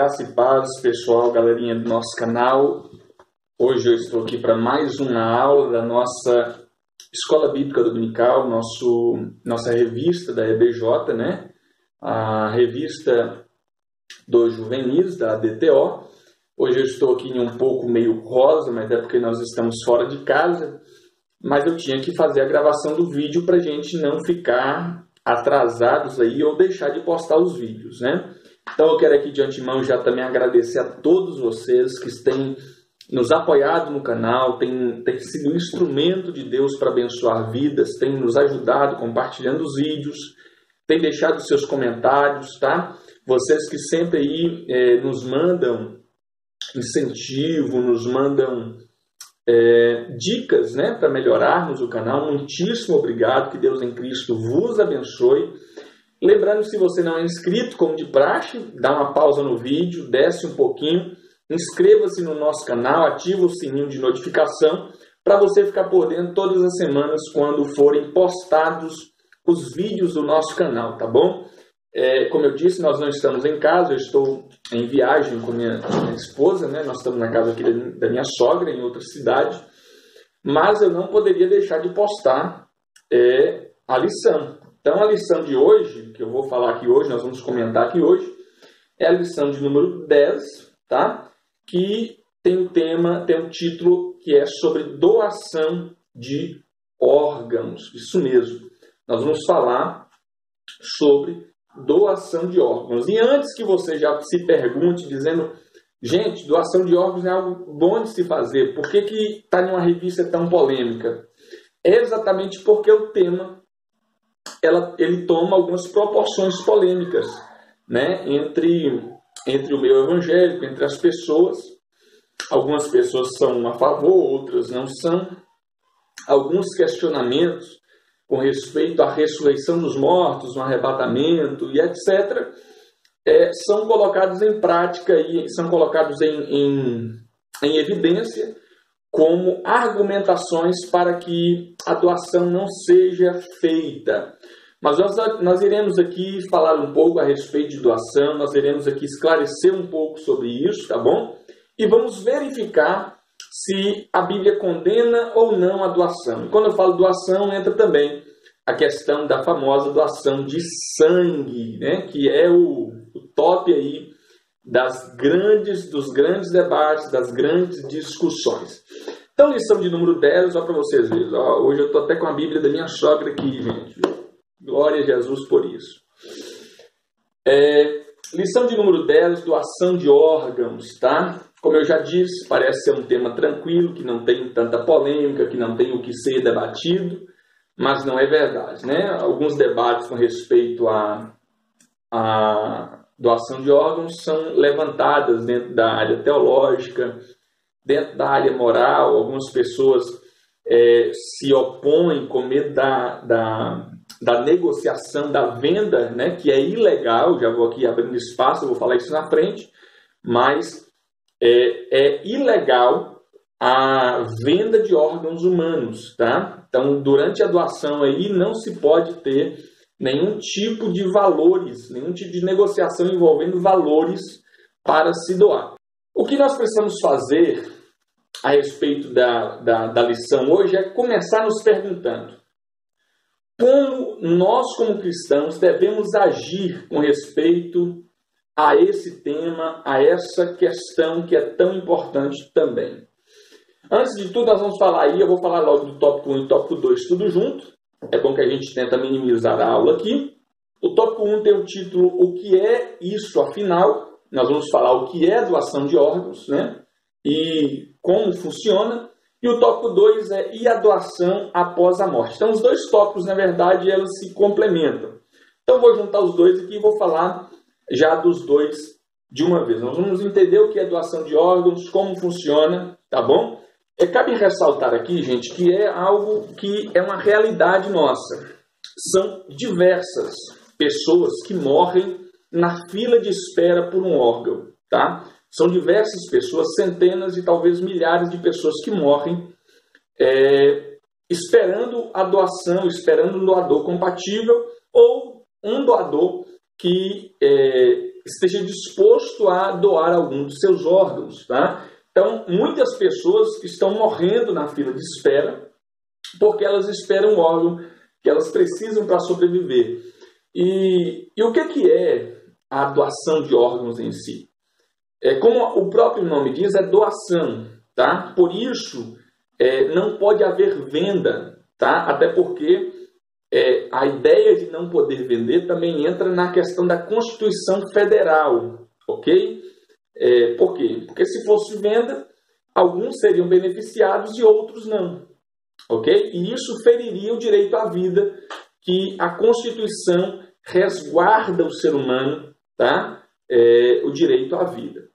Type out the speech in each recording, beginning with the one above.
Graça e paz, pessoal, galerinha do nosso canal. Hoje eu estou aqui para mais uma aula da nossa Escola Bíblica Dominical, nossa revista da EBJ, né? A revista dos juvenis da DTO. Hoje eu estou aqui em um pouco meio rosa, mas é porque nós estamos fora de casa. Mas eu tinha que fazer a gravação do vídeo para a gente não ficar atrasados aí ou deixar de postar os vídeos, né? Então eu quero aqui de antemão já também agradecer a todos vocês que têm nos apoiado no canal, têm sido um instrumento de Deus para abençoar vidas, têm nos ajudado compartilhando os vídeos, têm deixado seus comentários, tá? Vocês que sempre aí nos mandam incentivo, nos mandam dicas, né, para melhorarmos o canal. Muitíssimo obrigado, que Deus em Cristo vos abençoe. Lembrando, se você não é inscrito, como de praxe, dá uma pausa no vídeo, desce um pouquinho, inscreva-se no nosso canal, ativa o sininho de notificação para você ficar por dentro todas as semanas quando forem postados os vídeos do nosso canal, tá bom? Como eu disse, nós não estamos em casa, eu estou em viagem com minha esposa, né? Nós estamos na casa aqui da minha sogra, em outra cidade, mas eu não poderia deixar de postar a lição. Então, a lição de hoje, que eu vou falar aqui hoje, nós vamos comentar aqui hoje, é a lição de número 10, tá? Que tem um título que é sobre doação de órgãos. Isso mesmo. Nós vamos falar sobre doação de órgãos. E antes que você já se pergunte, dizendo, gente, doação de órgãos é algo bom de se fazer, por que está em uma revista tão polêmica? É exatamente porque o tema ele toma algumas proporções polêmicas, né? entre o meio evangélico, entre as pessoas. Algumas pessoas são a favor, outras não são. Alguns questionamentos com respeito à ressurreição dos mortos, no arrebatamento e etc., são colocados em prática e são colocados em evidência como argumentações para que a doação não seja feita. Mas nós iremos aqui falar um pouco a respeito de doação, nós iremos aqui esclarecer um pouco sobre isso, tá bom? E vamos verificar se a Bíblia condena ou não a doação. E quando eu falo doação, entra também a questão da famosa doação de sangue, né? Que é o top aí dos grandes debates, das grandes discussões. Então, lição de número 10, só para vocês verem. Hoje eu estou até com a Bíblia da minha sogra aqui, gente. Glória a Jesus por isso. Lição de número 10, doação de órgãos, tá? Como eu já disse, parece ser um tema tranquilo, que não tem tanta polêmica, que não tem o que ser debatido, mas não é verdade, né? Alguns debates com respeito à doação de órgãos são levantadas dentro da área teológica, dentro da área moral. Algumas pessoas se opõem com medo da negociação, da venda, né, que é ilegal. Já vou aqui abrindo espaço, eu vou falar isso na frente, mas é ilegal a venda de órgãos humanos, tá? Então, durante a doação aí não se pode ter nenhum tipo de valores, nenhum tipo de negociação envolvendo valores para se doar. O que nós precisamos fazer a respeito da lição hoje é começar nos perguntando como nós, como cristãos, devemos agir com respeito a esse tema, a essa questão que é tão importante também. Antes de tudo, nós vamos falar aí, eu vou falar logo do tópico 1 e tópico 2, tudo junto. É bom que a gente tenta minimizar a aula aqui. O tópico 1 tem o título O que é isso, afinal? Nós vamos falar o que é doação de órgãos, né? E como funciona. E o tópico 2 é E a doação após a morte? Então, os dois tópicos, na verdade, elas se complementam. Então, eu vou juntar os dois aqui e vou falar já dos dois de uma vez. Nós vamos entender o que é doação de órgãos, como funciona, tá bom? Cabe ressaltar aqui, gente, que é algo que é uma realidade nossa. São diversas pessoas que morrem na fila de espera por um órgão, tá? São diversas pessoas, centenas e talvez milhares de pessoas que morrem esperando a doação, esperando um doador compatível ou um doador que esteja disposto a doar algum dos seus órgãos, tá? Então, muitas pessoas estão morrendo na fila de espera porque elas esperam o órgão que elas precisam para sobreviver. E o que é a doação de órgãos em si? Como o próprio nome diz, é doação, tá? Por isso, não pode haver venda, tá? Até porque a ideia de não poder vender também entra na questão da Constituição Federal, ok? Por quê? Porque se fosse venda, alguns seriam beneficiados e outros não, ok? E isso feriria o direito à vida que a Constituição resguarda o ser humano, tá? O direito à vida.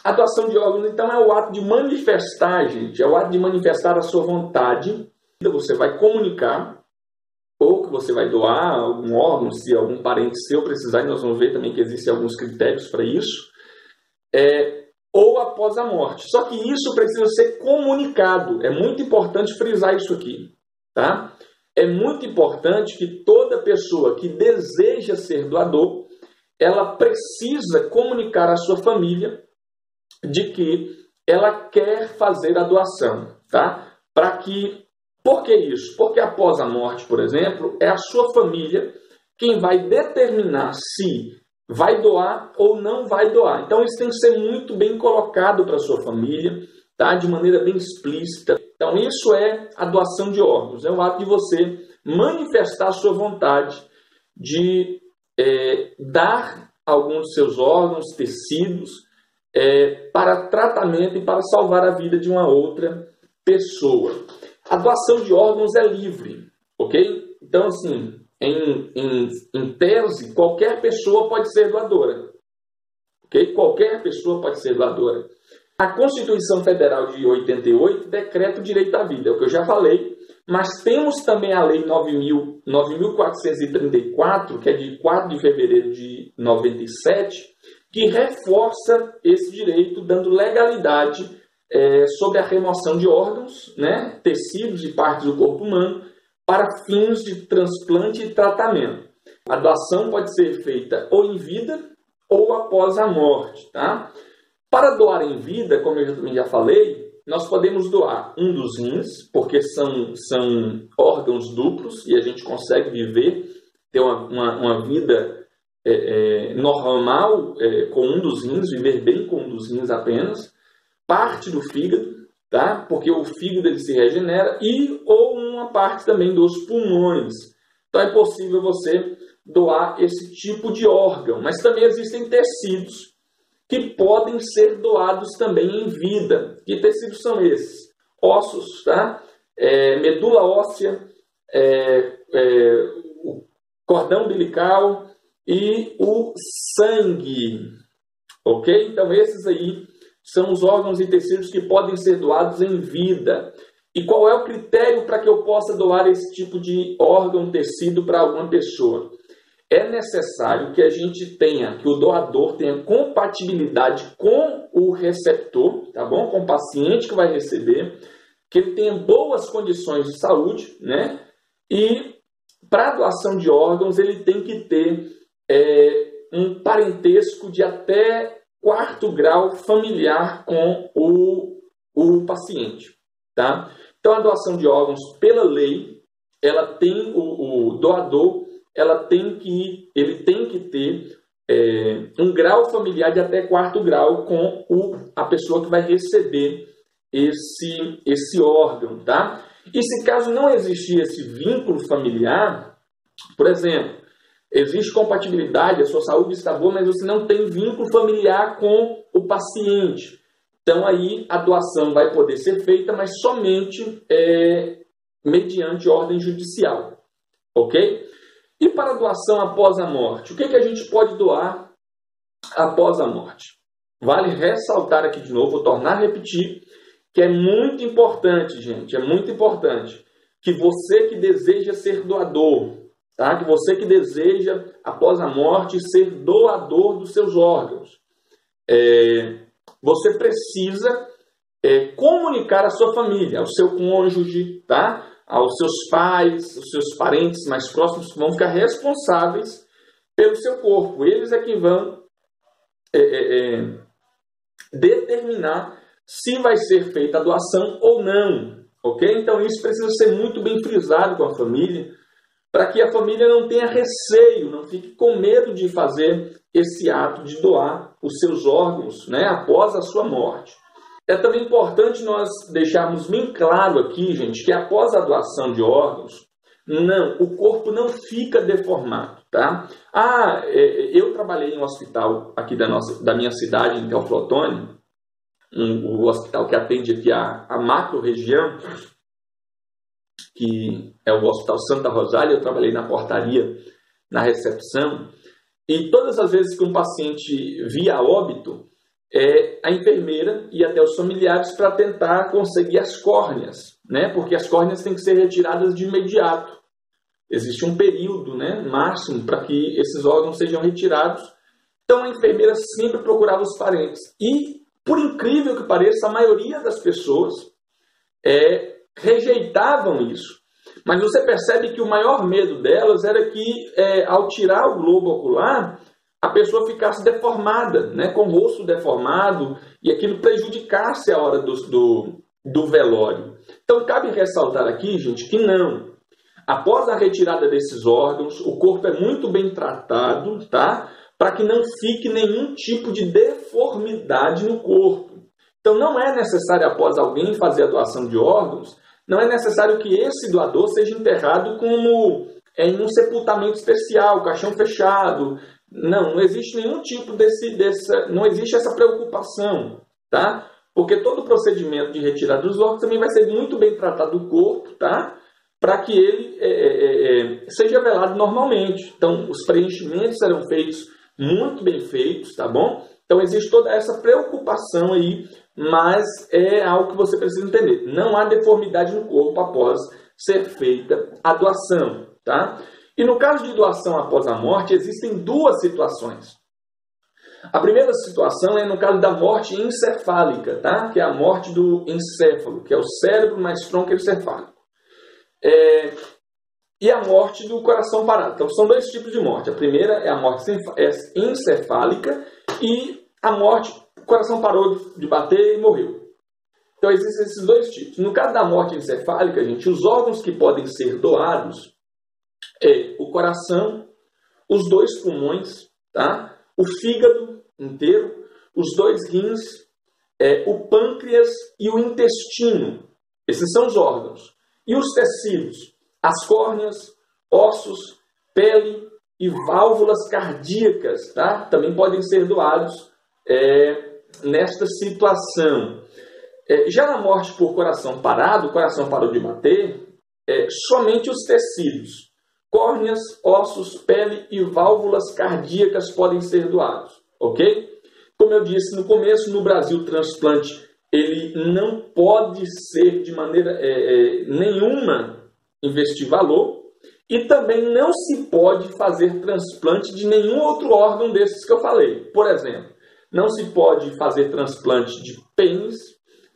A doação de órgãos, então, é o ato de manifestar, gente, é o ato de manifestar a sua vontade. Você vai comunicar, ou que você vai doar algum órgão, se algum parente seu precisar, e nós vamos ver também que existem alguns critérios para isso, ou após a morte. Só que isso precisa ser comunicado. É muito importante frisar isso aqui, tá? É muito importante que toda pessoa que deseja ser doador, ela precisa comunicar à sua família de que ela quer fazer a doação, tá? Por que isso? Porque após a morte, por exemplo, é a sua família quem vai determinar se vai doar ou não vai doar. Então isso tem que ser muito bem colocado para a sua família, tá? De maneira bem explícita. Então isso é a doação de órgãos. É o ato de você manifestar a sua vontade de dar alguns dos seus órgãos, tecidos, para tratamento e para salvar a vida de uma outra pessoa. A doação de órgãos é livre, ok? Então, assim, em tese, qualquer pessoa pode ser doadora, ok? Qualquer pessoa pode ser doadora. A Constituição Federal de 88 decreta o direito à vida, é o que eu já falei, mas temos também a Lei 9.434, que é de 4 de fevereiro de 97, que reforça esse direito, dando legalidade sobre a remoção de órgãos, né, tecidos e partes do corpo humano para fins de transplante e tratamento. A doação pode ser feita ou em vida ou após a morte, tá? Para doar em vida, como eu também já falei, nós podemos doar um dos rins, porque são órgãos duplos e a gente consegue viver, ter uma vida normal com um dos rins, viver bem com um dos rins apenas. Parte do fígado, tá? Porque o fígado ele se regenera, ou uma parte também dos pulmões. Então é possível você doar esse tipo de órgão, mas também existem tecidos que podem ser doados também em vida. Que tecidos são esses? Ossos, tá? Medula óssea, o cordão umbilical e o sangue, ok? Então esses aí são os órgãos e tecidos que podem ser doados em vida. E qual é o critério para que eu possa doar esse tipo de órgão, tecido para alguma pessoa? É necessário que a gente tenha, que o doador tenha compatibilidade com o receptor, tá bom? Com o paciente que vai receber, que ele tenha boas condições de saúde, né? E para a doação de órgãos ele tem que ter um parentesco de até 4º grau familiar com o paciente, tá? Então, a doação de órgãos, pela lei, ela tem o doador, ele tem que ter um grau familiar de até 4º grau com a pessoa que vai receber esse órgão, tá? E se caso não existir esse vínculo familiar, por exemplo, existe compatibilidade, a sua saúde está boa, mas você não tem vínculo familiar com o paciente. Então, aí a doação vai poder ser feita, mas somente mediante ordem judicial. Ok? E para a doação após a morte? O que a gente pode doar após a morte? Vale ressaltar aqui de novo, vou tornar a repetir, que é muito importante, gente, é muito importante que você que deseja ser doador, tá? Que você que deseja, após a morte, ser doador dos seus órgãos. Você precisa comunicar à sua família, ao seu cônjuge, tá? Aos seus pais, os seus parentes mais próximos, que vão ficar responsáveis pelo seu corpo. Eles é que vão determinar se vai ser feita a doação ou não, ok? Então isso precisa ser muito bem frisado com a família, para que a família não tenha receio, não fique com medo de fazer esse ato de doar os seus órgãos, né, após a sua morte. É também importante nós deixarmos bem claro aqui, gente, que após a doação de órgãos, o corpo não fica deformado, tá? Eu trabalhei em um hospital aqui da minha cidade, em Teoflotone, o hospital que atende aqui a macro-região, que é o Hospital Santa Rosália. Eu trabalhei na portaria, na recepção, e todas as vezes que um paciente via óbito, a enfermeira ia até os familiares para tentar conseguir as córneas, né? Porque as córneas têm que ser retiradas de imediato. Existe um período, né, máximo para que esses órgãos sejam retirados. Então a enfermeira sempre procurava os parentes. E, por incrível que pareça, a maioria das pessoas rejeitavam isso. Mas você percebe que o maior medo delas era que, ao tirar o globo ocular, a pessoa ficasse deformada, né, com o rosto deformado, e aquilo prejudicasse a hora do velório. Então cabe ressaltar aqui, gente, que não. Após a retirada desses órgãos, o corpo é muito bem tratado, tá? Para que não fique nenhum tipo de deformidade no corpo. Então não é necessário, após alguém fazer a doação de órgãos, não é necessário que esse doador seja enterrado como em um sepultamento especial, caixão fechado. Não existe nenhum tipo não existe essa preocupação, tá? Porque todo o procedimento de retirada dos órgãos também vai ser muito bem tratado do corpo, tá? Para que ele seja velado normalmente. Então, os preenchimentos serão feitos muito bem feitos, tá bom? Então, existe toda essa preocupação aí, mas é algo que você precisa entender. Não há deformidade no corpo após ser feita a doação, tá? E no caso de doação após a morte, existem duas situações. A primeira situação é no caso da morte encefálica, tá? Que é a morte do encéfalo, que é o cérebro mais tronco encefálico. E a morte do coração parado. Então, são dois tipos de morte. A primeira é a morte encefálica e a morte, o coração parou de bater e morreu. Então, existem esses dois tipos. No caso da morte encefálica, gente, os órgãos que podem ser doados o coração, os dois pulmões, tá? O fígado inteiro, os dois rins, o pâncreas e o intestino. Esses são os órgãos. E os tecidos, as córneas, ossos, pele e válvulas cardíacas, tá? Também podem ser doados nesta situação. Já na morte por coração parado, o coração parou de bater, somente os tecidos, córneas, ossos, pele e válvulas cardíacas podem ser doados, ok? Como eu disse no começo, no Brasil o transplante ele não pode ser de maneira nenhuma investir valor, e também não se pode fazer transplante de nenhum outro órgão desses que eu falei. Por exemplo, não se pode fazer transplante de pênis,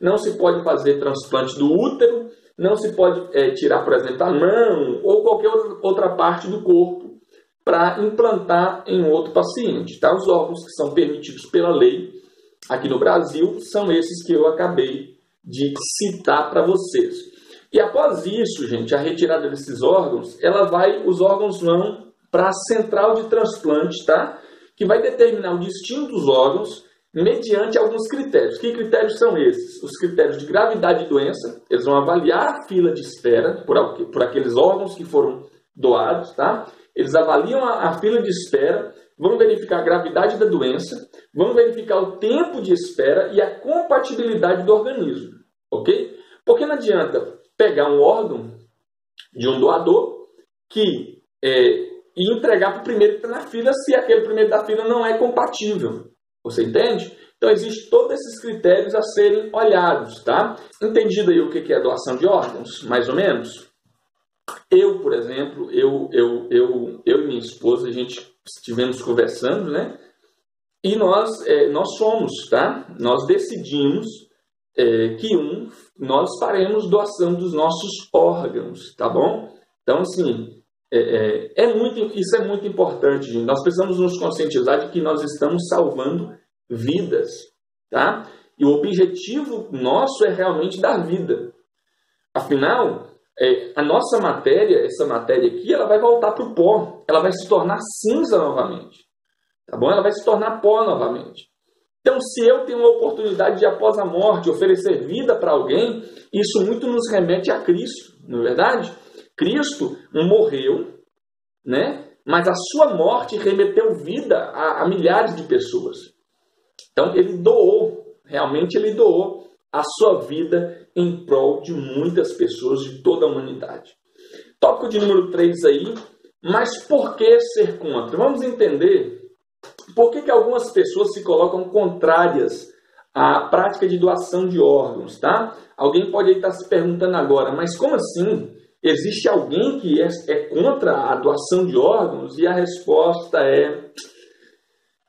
não se pode fazer transplante do útero, não se pode tirar, por exemplo, a mão ou qualquer outra parte do corpo para implantar em outro paciente. Tá? Os órgãos que são permitidos pela lei aqui no Brasil são esses que eu acabei de citar para vocês. E após isso, gente, a retirada desses órgãos, os órgãos vão para a central de transplante, tá? Que vai determinar o destino dos órgãos mediante alguns critérios. Que critérios são esses? Os critérios de gravidade de doença. Eles vão avaliar a fila de espera por aqueles órgãos que foram doados, tá? Eles avaliam a fila de espera, vão verificar a gravidade da doença, vão verificar o tempo de espera e a compatibilidade do organismo, ok? Porque não adianta pegar um órgão de um doador e entregar para o primeiro que está na fila se aquele primeiro da fila não é compatível. Você entende? Então, existem todos esses critérios a serem olhados, tá? Entendido aí o que é doação de órgãos, mais ou menos? Eu, por exemplo, eu e minha esposa, a gente estivemos conversando, né? E nós somos, tá? Nós decidimos que nós faremos doação dos nossos órgãos, tá bom? Então, assim, Isso é muito importante, gente. Nós precisamos nos conscientizar de que nós estamos salvando vidas, tá? E o objetivo nosso é realmente dar vida. Afinal, a nossa matéria, essa matéria aqui, ela vai voltar para o pó. Ela vai se tornar cinza novamente. Tá bom? Ela vai se tornar pó novamente. Então, se eu tenho uma oportunidade de, após a morte, oferecer vida para alguém, isso muito nos remete a Cristo, não é verdade? Cristo morreu, né? Mas a sua morte remeteu vida a milhares de pessoas. Então, ele doou, realmente ele doou a sua vida em prol de muitas pessoas, de toda a humanidade. Tópico de número 3 aí, mas por que ser contra? Vamos entender por que algumas pessoas se colocam contrárias à prática de doação de órgãos, tá? Alguém pode estar se perguntando agora, mas como assim? Existe alguém que é contra a doação de órgãos? E a resposta é: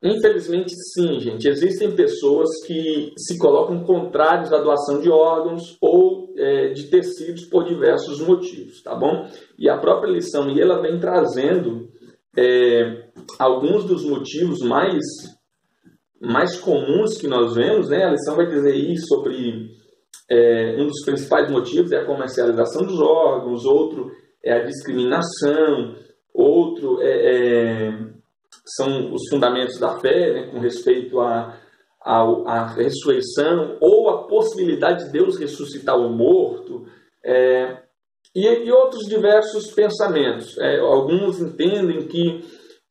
infelizmente sim, gente. Existem pessoas que se colocam contrários à doação de órgãos ou de tecidos por diversos motivos, tá bom? E a própria lição, e ela vem trazendo alguns dos motivos mais comuns que nós vemos, né? A lição vai dizer aí sobre um dos principais motivos é a comercialização dos órgãos, outro é a discriminação, outro são os fundamentos da fé, né, com respeito à ressurreição, ou a possibilidade de Deus ressuscitar o morto, e outros diversos pensamentos. Alguns entendem que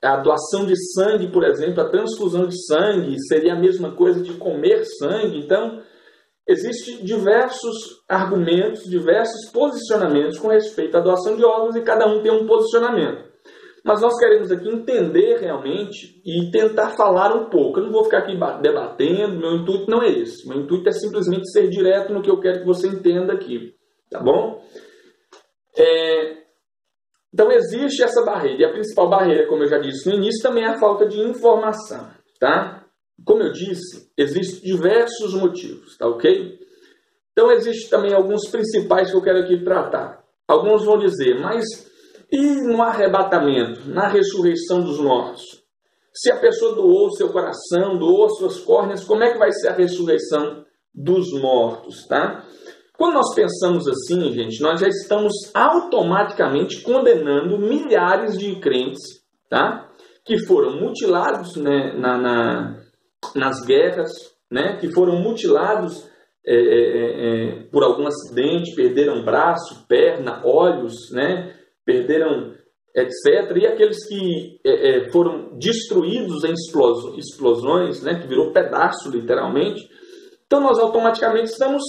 a doação de sangue, por exemplo, a transfusão de sangue seria a mesma coisa de comer sangue. Então, existem diversos argumentos, diversos posicionamentos com respeito à doação de órgãos e cada um tem um posicionamento. Mas nós queremos aqui entender realmente e tentar falar um pouco. Eu não vou ficar aqui debatendo, meu intuito não é esse. Meu intuito é simplesmente ser direto no que eu quero que você entenda aqui, tá bom? Então existe essa barreira. E a principal barreira, como eu já disse no início, também é a falta de informação, tá? Como eu disse, existem diversos motivos, tá ok? Então existem também alguns principais que eu quero aqui tratar. Alguns vão dizer, mas e no arrebatamento, na ressurreição dos mortos? Se a pessoa doou seu coração, doou suas córneas, como é que vai ser a ressurreição dos mortos, tá? Quando nós pensamos assim, gente, nós já estamos automaticamente condenando milhares de crentes, tá? Que foram mutilados, né, nas guerras, né? Que foram mutilados por algum acidente, perderam braço, perna, olhos, né? Perderam, etc. E aqueles que foram destruídos em explosões, né? Que virou pedaço, literalmente. Então, nós automaticamente estamos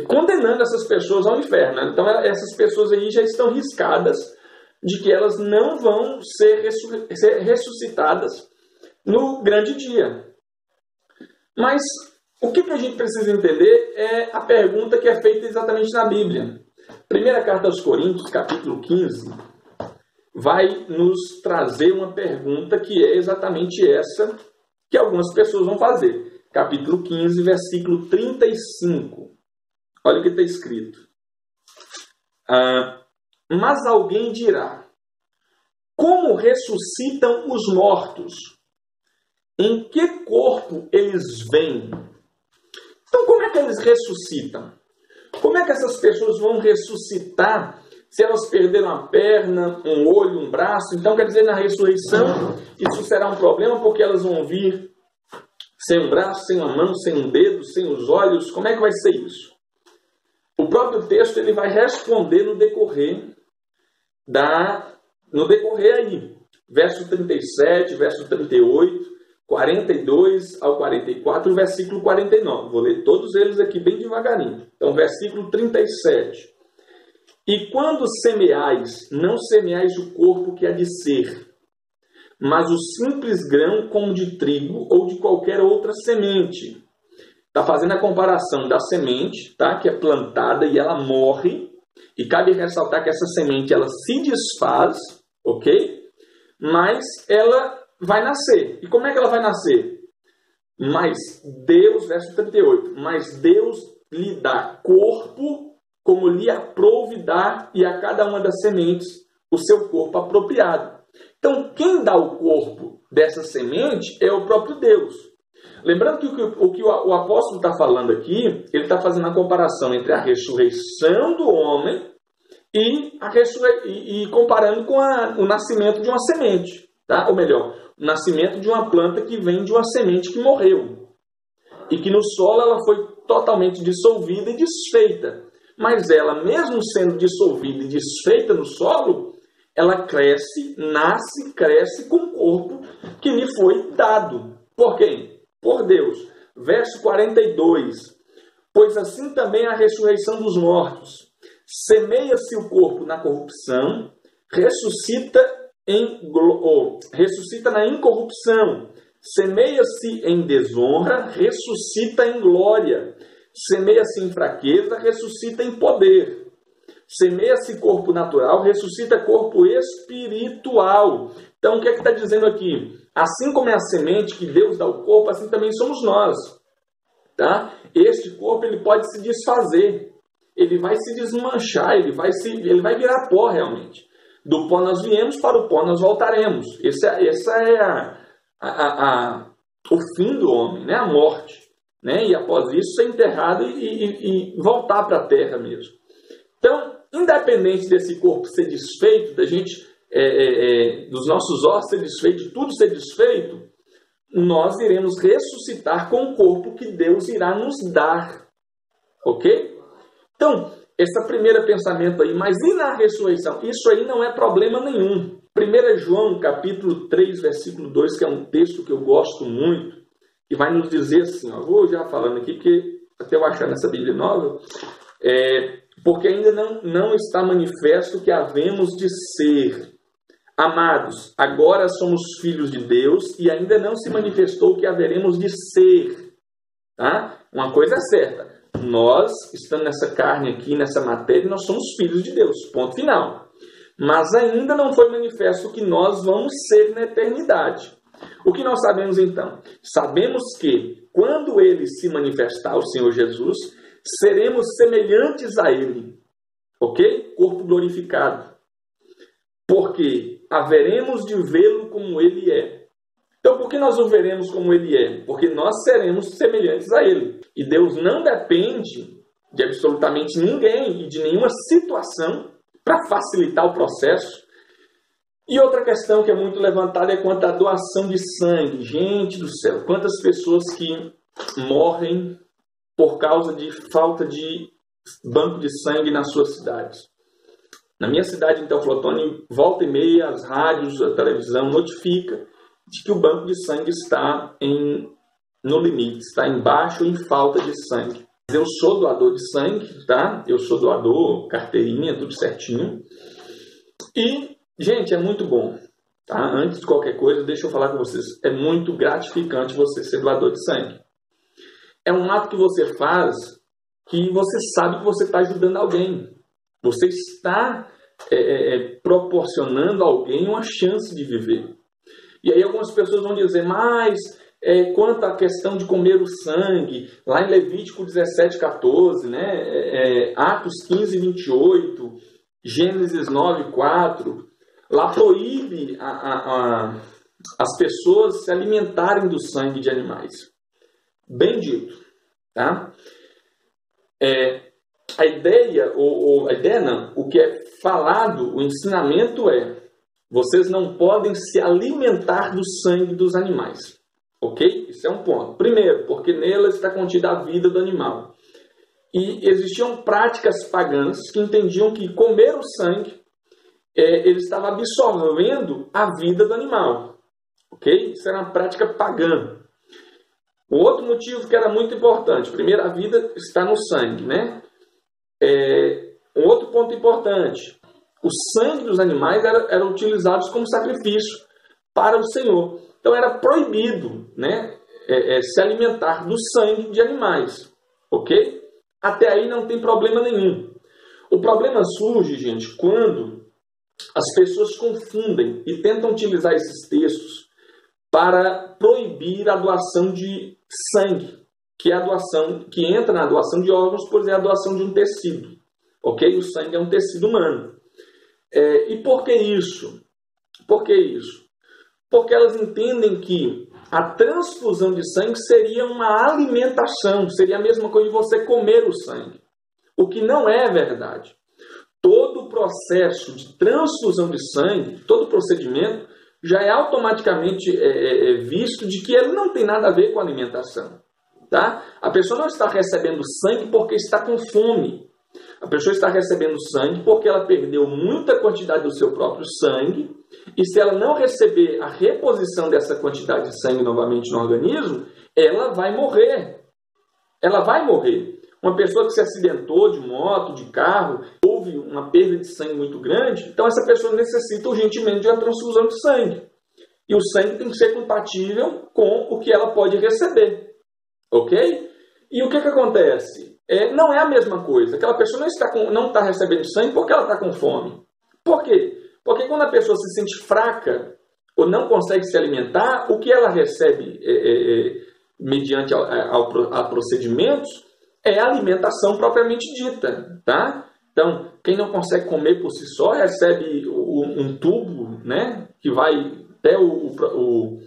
condenando essas pessoas ao inferno, né? Então, essas pessoas aí já estão riscadas de que elas não vão ser ressuscitadas no grande dia. Mas o que a gente precisa entender é a pergunta que é feita exatamente na Bíblia. Primeira carta aos Coríntios, capítulo 15, vai nos trazer uma pergunta que é exatamente essa que algumas pessoas vão fazer. Capítulo 15, versículo 35. Olha o que está escrito. Mas alguém dirá, como ressuscitam os mortos? Em que corpo eles vêm? Então, como é que eles ressuscitam? Como é que essas pessoas vão ressuscitar se elas perderam a perna, um olho, um braço? Então, quer dizer, na ressurreição, isso será um problema porque elas vão vir sem um braço, sem uma mão, sem um dedo, sem os olhos. Como é que vai ser isso? O próprio texto ele vai responder no decorrer aí. Verso 37, verso 38, 42 ao 44, versículo 49. Vou ler todos eles aqui bem devagarinho. Então, versículo 37. E quando semeais, não semeais o corpo que há de ser, mas o simples grão como de trigo ou de qualquer outra semente. Está fazendo a comparação da semente, tá? Que é plantada e ela morre. E cabe ressaltar que essa semente ela se desfaz, ok? Mas ela vai nascer. E como é que ela vai nascer? Mas Deus, verso 38, mas Deus lhe dá corpo como lhe aprouve dar, e a cada uma das sementes o seu corpo apropriado. Então, quem dá o corpo dessa semente é o próprio Deus. Lembrando que o que o apóstolo está falando aqui, ele está fazendo a comparação entre a ressurreição do homem e comparando com o nascimento de uma semente. Tá? Ou melhor, o nascimento de uma planta que vem de uma semente que morreu. E que no solo ela foi totalmente dissolvida e desfeita. Mas ela, mesmo sendo dissolvida e desfeita no solo, ela cresce, nasce, cresce com o corpo que lhe foi dado. Por quem? Por Deus. Verso 42. Pois assim também a ressurreição dos mortos. Semeia-se o corpo na corrupção, ressuscita na incorrupção. Semeia-se em desonra, ressuscita em glória. Semeia-se em fraqueza, ressuscita em poder. Semeia-se corpo natural, ressuscita corpo espiritual. Então, o que é que está dizendo aqui? Assim como é a semente que Deus dá ao corpo, assim também somos nós. Tá? Este corpo ele pode se desfazer. Ele vai se desmanchar, ele vai virar pó realmente. Do pó nós viemos, para o pó nós voltaremos. Essa é o fim do homem, né? A morte. Né? E após isso ser enterrado e voltar para a terra mesmo. Então, independente desse corpo ser desfeito, da gente, dos nossos ossos ser desfeito, de tudo ser desfeito, nós iremos ressuscitar com o corpo que Deus irá nos dar. Ok? Então, esse primeiro pensamento aí, mas e na ressurreição? Isso aí não é problema nenhum. 1 João, capítulo 3, versículo 2, que é um texto que eu gosto muito, e vai nos dizer assim, ó, vou já falando aqui, porque até eu achar nessa Bíblia nova, porque ainda não está manifesto que havemos de ser. Amados, agora somos filhos de Deus e ainda não se manifestou que haveremos de ser. Tá? Uma coisa é certa, nós, estando nessa carne aqui, nessa matéria, nós somos filhos de Deus, ponto final. Mas ainda não foi manifesto que nós vamos ser na eternidade. O que nós sabemos então? Sabemos que quando Ele se manifestar, o Senhor Jesus, seremos semelhantes a Ele. Ok? Corpo glorificado. Porque haveremos de vê-lo como Ele é. Então, por que nós o veremos como Ele é? Porque nós seremos semelhantes a Ele. E Deus não depende de absolutamente ninguém e de nenhuma situação para facilitar o processo. E outra questão que é muito levantada é quanto à doação de sangue. Gente do céu, quantas pessoas que morrem por causa de falta de banco de sangue nas suas cidades. Na minha cidade, em Teoflotone, volta e meia, as rádios, a televisão notifica de que o banco de sangue está no limite, está embaixo em falta de sangue. Eu sou doador de sangue, tá? Eu sou doador, carteirinha, tudo certinho. E, gente, é muito bom. Tá? Antes de qualquer coisa, deixa eu falar com vocês. É muito gratificante você ser doador de sangue. É um ato que você faz que você sabe que você está ajudando alguém. Você está proporcionando a alguém uma chance de viver. E aí algumas pessoas vão dizer, mas quanto à questão de comer o sangue, lá em Levítico 17:14, né? Atos 15:28, Gênesis 9:4, lá proíbe as pessoas se alimentarem do sangue de animais. Bem dito, tá? A ideia não, o que é falado, o ensinamento vocês não podem se alimentar do sangue dos animais. Ok? Isso é um ponto. Primeiro, porque nela está contida a vida do animal. E existiam práticas pagãs que entendiam que comer o sangue, ele estava absorvendo a vida do animal. Ok? Isso era uma prática pagã. O outro motivo que era muito importante. Primeiro, a vida está no sangue, né? Um outro ponto importante. O sangue dos animais era utilizado como sacrifício para o Senhor. Então era proibido, né, se alimentar do sangue de animais. Ok? Até aí não tem problema nenhum. O problema surge, gente, quando as pessoas confundem e tentam utilizar esses textos para proibir a doação de sangue, que é a doação que entra na doação de órgãos, pois é a doação de um tecido. ok? O sangue é um tecido humano. E por que isso? Por que isso? Porque elas entendem que a transfusão de sangue seria uma alimentação, seria a mesma coisa de você comer o sangue. O que não é verdade. Todo o processo de transfusão de sangue, todo o procedimento, já é automaticamente visto de que ele não tem nada a ver com alimentação. Tá? A pessoa não está recebendo sangue porque está com fome. A pessoa está recebendo sangue porque ela perdeu muita quantidade do seu próprio sangue, e se ela não receber a reposição dessa quantidade de sangue novamente no organismo, ela vai morrer. Ela vai morrer. Uma pessoa que se acidentou de moto, de carro, houve uma perda de sangue muito grande, então essa pessoa necessita urgentemente de uma transfusão de sangue. E o sangue tem que ser compatível com o que ela pode receber. Ok? E o que acontece? Não é a mesma coisa. Aquela pessoa não está recebendo sangue porque ela está com fome. Por quê? Porque quando a pessoa se sente fraca ou não consegue se alimentar, o que ela recebe mediante a procedimentos é a alimentação propriamente dita. Tá? Então, quem não consegue comer por si só recebe um tubo, né, que vai até o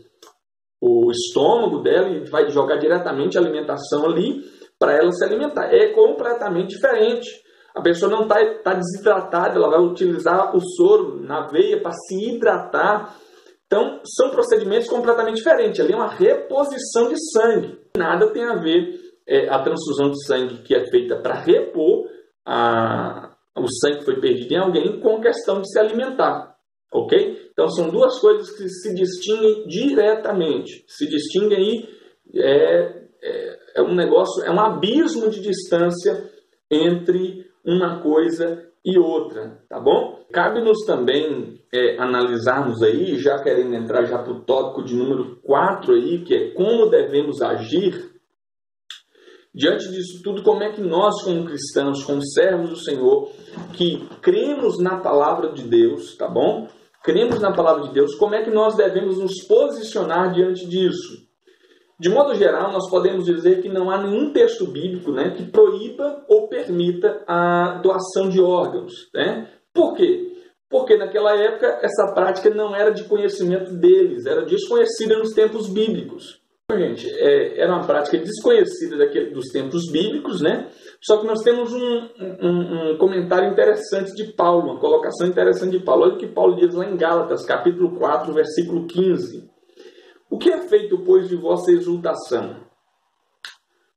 estômago dela e vai jogar diretamente a alimentação ali para ela se alimentar. É completamente diferente. A pessoa não está desidratada, ela vai utilizar o soro na veia para se hidratar. Então, são procedimentos completamente diferentes. Ali é uma reposição de sangue. Nada tem a ver a transfusão de sangue que é feita para repor o sangue que foi perdido em alguém com questão de se alimentar. Ok? Então, são duas coisas que se distinguem diretamente. Se distinguem aí, é um negócio, é um abismo de distância entre uma coisa e outra, tá bom? Cabe-nos também analisarmos aí, já querendo entrar já para o tópico de número 4 aí, que é como devemos agir. Diante disso tudo, como é que nós, como cristãos, como servos do Senhor, que cremos na palavra de Deus, tá bom? Cremos na palavra de Deus, como é que nós devemos nos posicionar diante disso? De modo geral, nós podemos dizer que não há nenhum texto bíblico, né, que proíba ou permita a doação de órgãos. Né? Por quê? Porque naquela época essa prática não era de conhecimento deles, era desconhecida nos tempos bíblicos. Gente, era uma prática desconhecida dos tempos bíblicos, né? Só que nós temos um comentário interessante de Paulo, uma colocação interessante de Paulo. Olha o que Paulo diz lá em Gálatas, capítulo 4, versículo 15. O que é feito, pois, de vossa exultação?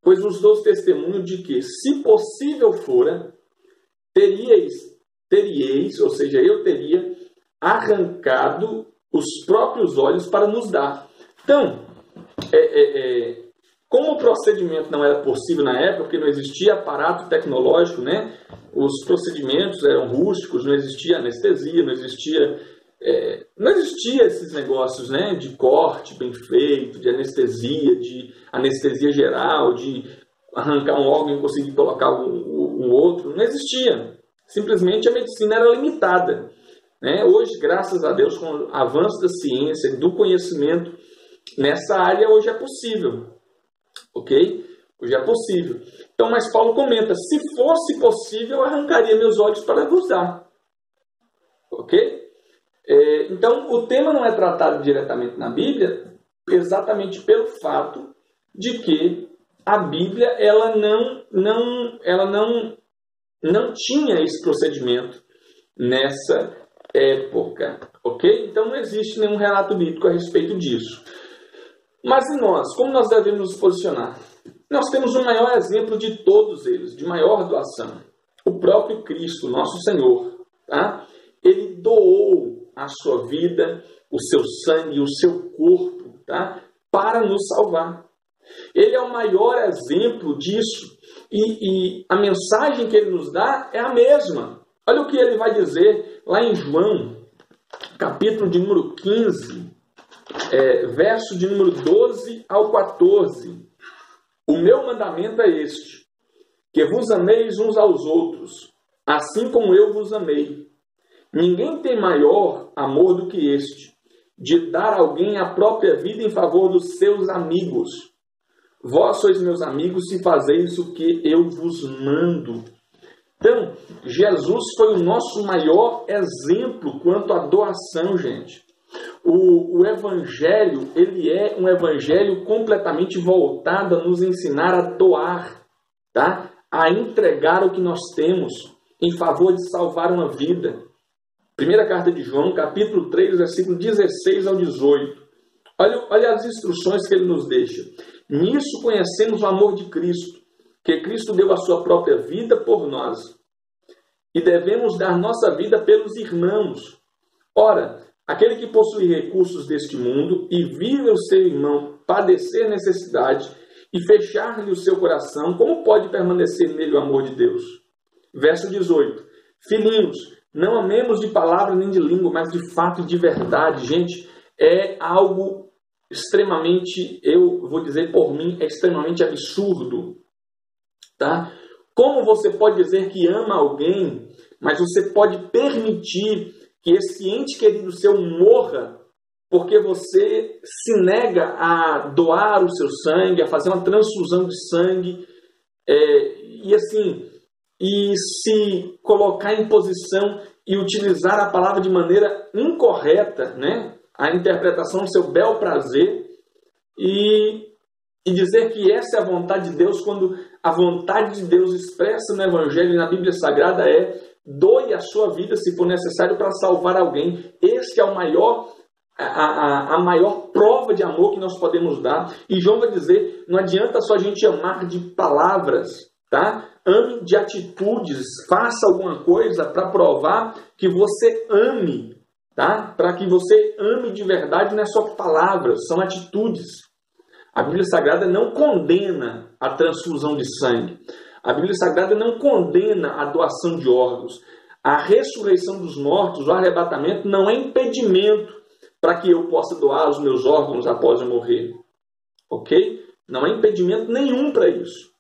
Pois vos dou testemunho de que, se possível fora, teríeis, ou seja, eu teria arrancado os próprios olhos para nos dar. Então, como o procedimento não era possível na época, porque não existia aparato tecnológico, né? Os procedimentos eram rústicos, não existia anestesia, não existia esses negócios, né, de corte bem feito, de anestesia geral, de arrancar um órgão e conseguir colocar um outro. Não existia. Simplesmente a medicina era limitada. Né? Hoje, graças a Deus, com o avanço da ciência, do conhecimento nessa área, hoje é possível. Ok? Hoje é possível. Então, mas Paulo comenta, se fosse possível, eu arrancaria meus olhos para vos dar. Ok? Então, o tema não é tratado diretamente na Bíblia, exatamente pelo fato de que a Bíblia ela não tinha esse procedimento nessa época, ok? Então, não existe nenhum relato bíblico a respeito disso. Mas e nós? Como nós devemos nos posicionar? Nós temos o maior exemplo de todos eles, de maior doação. O próprio Cristo, nosso Senhor, tá? Ele doou a sua vida, o seu sangue, o seu corpo, tá? Para nos salvar. Ele é o maior exemplo disso. E a mensagem que ele nos dá é a mesma. Olha o que ele vai dizer lá em João, capítulo de número 15, verso de número 12 ao 14. O meu mandamento é este, que vos ameis uns aos outros, assim como eu vos amei. Ninguém tem maior amor do que este, de dar a alguém a própria vida em favor dos seus amigos. Vós sois meus amigos se fazeis o que eu vos mando. Então, Jesus foi o nosso maior exemplo quanto à doação, gente. O Evangelho, ele é um Evangelho completamente voltado a nos ensinar a doar, tá? A entregar o que nós temos em favor de salvar uma vida. Primeira carta de João, capítulo 3, versículo 16 ao 18. Olha as instruções que ele nos deixa. Nisso conhecemos o amor de Cristo, que Cristo deu a sua própria vida por nós. E devemos dar nossa vida pelos irmãos. Ora, aquele que possui recursos deste mundo e vive o seu irmão padecer necessidade e fechar-lhe o seu coração, como pode permanecer nele o amor de Deus? Verso 18. Filhinhos, não amemos de palavra nem de língua, mas de fato e de verdade. Gente, é algo extremamente, eu vou dizer por mim, é extremamente absurdo. Tá? Como você pode dizer que ama alguém, mas você pode permitir que esse ente querido seu morra porque você se nega a doar o seu sangue, a fazer uma transfusão de sangue, e se colocar em posição e utilizar a palavra de maneira incorreta, né? A interpretação do seu bel prazer, e dizer que essa é a vontade de Deus, quando a vontade de Deus expressa no Evangelho e na Bíblia Sagrada é: doe a sua vida se for necessário para salvar alguém. Esse é o maior, a maior prova de amor que nós podemos dar. E João vai dizer, não adianta só a gente amar de palavras, tá? Ame de atitudes, faça alguma coisa para provar que você ame, tá? Para que você ame de verdade, não é só palavras, são atitudes. A Bíblia Sagrada não condena a transfusão de sangue. A Bíblia Sagrada não condena a doação de órgãos. A ressurreição dos mortos, o arrebatamento, não é impedimento para que eu possa doar os meus órgãos após eu morrer. Ok? Não é impedimento nenhum para isso.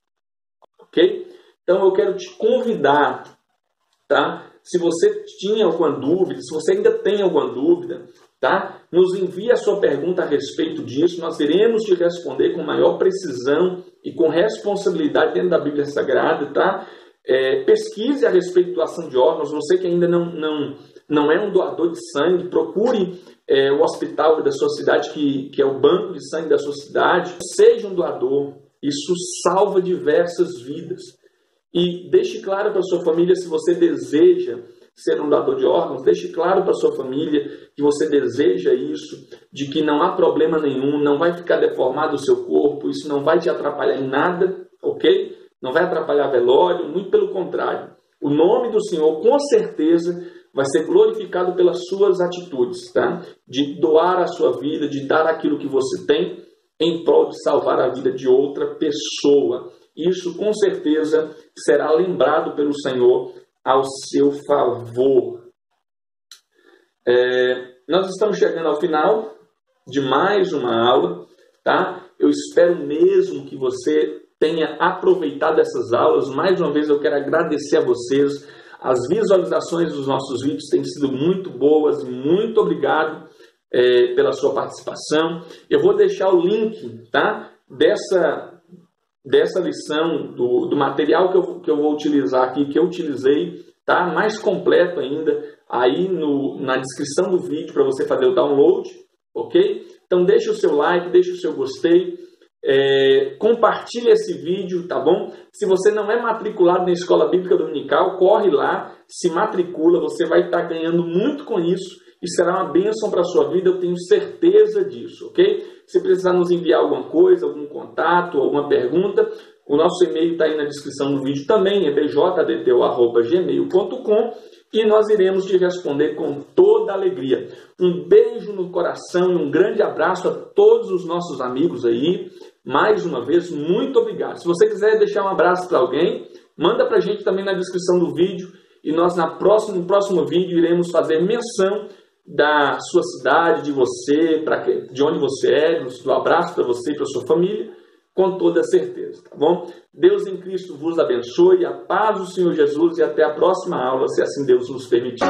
Ok? Então eu quero te convidar, tá? Se você tinha alguma dúvida, se você ainda tem alguma dúvida, tá? Nos envie a sua pergunta a respeito disso. Nós iremos te responder com maior precisão e com responsabilidade dentro da Bíblia Sagrada, tá? Pesquise a respeito de doação de órgãos. Você que ainda não é um doador de sangue, procure o hospital da sua cidade, que é o banco de sangue da sua cidade. Seja um doador. Isso salva diversas vidas. E deixe claro para a sua família, se você deseja ser um doador de órgãos, deixe claro para a sua família que você deseja isso, de que não há problema nenhum, não vai ficar deformado o seu corpo, isso não vai te atrapalhar em nada, ok? Não vai atrapalhar velório, muito pelo contrário. O nome do Senhor, com certeza, vai ser glorificado pelas suas atitudes, tá? De doar a sua vida, de dar aquilo que você tem em prol de salvar a vida de outra pessoa. Isso, com certeza, será lembrado pelo Senhor ao seu favor. Nós estamos chegando ao final de mais uma aula, tá? Eu espero mesmo que você tenha aproveitado essas aulas. Mais uma vez eu quero agradecer a vocês. As visualizações dos nossos vídeos têm sido muito boas. Muito obrigado pela sua participação. Eu vou deixar o link, tá? Dessa lição, do material que eu vou utilizar aqui, que eu utilizei, tá? Mais completo ainda, aí na descrição do vídeo para você fazer o download, ok? Então deixa o seu like, deixa o seu gostei, compartilhe esse vídeo, tá bom? Se você não é matriculado na Escola Bíblica Dominical, corre lá, se matricula, você vai estar ganhando muito com isso e será uma bênção para a sua vida, eu tenho certeza disso, ok? Se precisar nos enviar alguma coisa, algum contato, alguma pergunta, o nosso e-mail está aí na descrição do vídeo também, ebjdto@gmail.com, e nós iremos te responder com toda alegria. Um beijo no coração e um grande abraço a todos os nossos amigos aí. Mais uma vez, muito obrigado. Se você quiser deixar um abraço para alguém, manda para a gente também na descrição do vídeo, e nós no próximo vídeo iremos fazer menção da sua cidade, de você, de onde você é, do abraço para você e para sua família, com toda certeza, tá bom? Deus em Cristo vos abençoe, a paz do Senhor Jesus, e até a próxima aula, se assim Deus nos permitir.